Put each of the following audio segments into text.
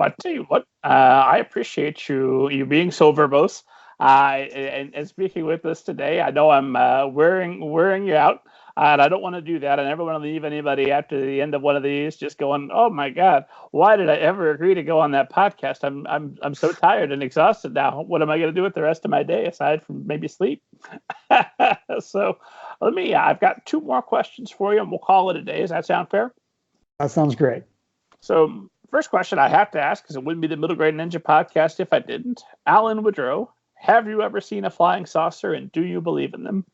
I tell you what, I appreciate you being so verbose and speaking with us today. I know I'm wearing you out, and I don't want to do that. I never want to leave anybody after the end of one of these just going, "Oh my God, why did I ever agree to go on that podcast? I'm so tired and exhausted now. What am I going to do with the rest of my day aside from maybe sleep?" So I've got two more questions for you, and we'll call it a day. Does that sound fair? That sounds great. So, first question I have to ask, because it wouldn't be the Middle Grade Ninja podcast if I didn't. Allan Woodrow, have you ever seen a flying saucer, and do you believe in them?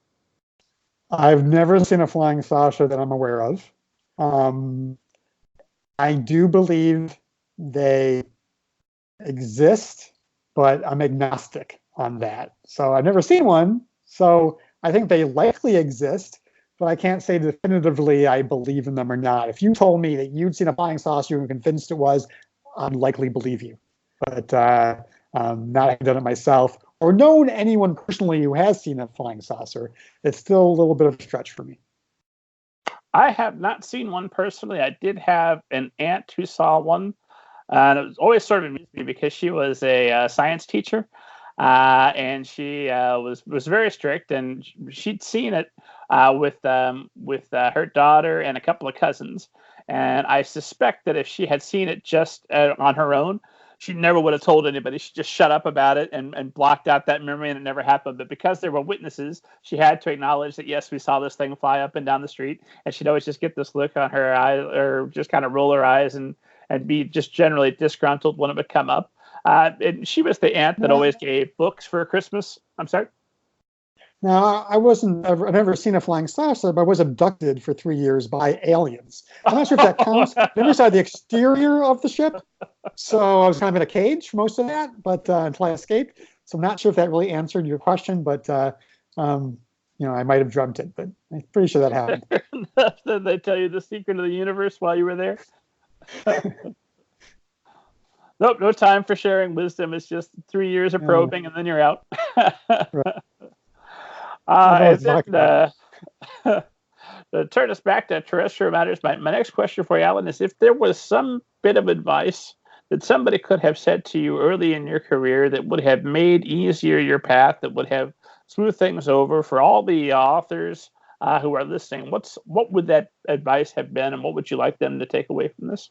I've never seen a flying saucer that I'm aware of. I do believe they exist, but I'm agnostic on that. So I've never seen one. So I think they likely exist, but I can't say definitively I believe in them or not. If you told me that you'd seen a flying saucer and were convinced it was, I'd likely believe you. But not having done it myself or known anyone personally who has seen a flying saucer, it's still a little bit of a stretch for me. I have not seen one personally. I did have an aunt who saw one, and it was always sort of amused me because she was a science teacher. And she was very strict, and she'd seen it with her daughter and a couple of cousins. And I suspect that if she had seen it just on her own, she never would have told anybody. She just shut up about it and blocked out that memory, and it never happened. But because there were witnesses, she had to acknowledge that, yes, we saw this thing fly up and down the street. And she'd always just get this look on her eye, or just kind of roll her eyes and be just generally disgruntled when it would come up. And she was the aunt that always gave books for Christmas. I'm sorry? Now, I've never seen a flying saucer, but I was abducted for 3 years by aliens. I'm not sure if that counts. I never saw the exterior of the ship, so I was kind of in a cage for most of that, but until I escaped. So I'm not sure if that really answered your question, but I might have dreamt it, but I'm pretty sure that happened. Did they tell you the secret of the universe while you were there? Nope, no time for sharing wisdom. It's just 3 years of probing, and then you're out. Right. To turn us back to terrestrial matters, my next question for you, Allan, is if there was some bit of advice that somebody could have said to you early in your career that would have made easier your path, that would have smoothed things over for all the authors who are listening, what would that advice have been, and what would you like them to take away from this?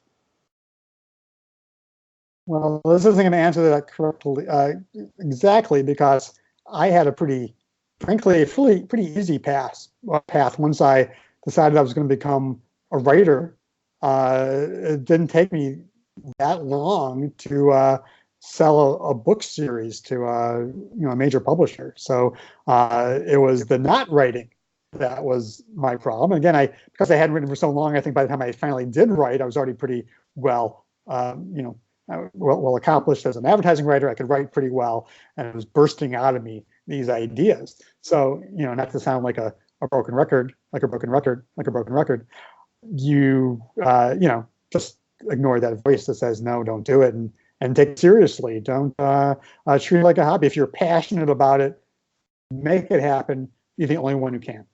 Well, this isn't going to answer that correctly exactly, because I had a pretty easy path once I decided I was going to become a writer. It didn't take me that long to sell a book series to a major publisher. So it was the not writing that was my problem. And again, because I hadn't written for so long, I think by the time I finally did write, I was already pretty well accomplished as an advertising writer. I could write pretty well, and it was bursting out of me these ideas. So, not to sound like a broken record, you just ignore that voice that says, no, don't do it, and take it seriously. Don't treat it like a hobby. If you're passionate about it, make it happen. You're the only one who can.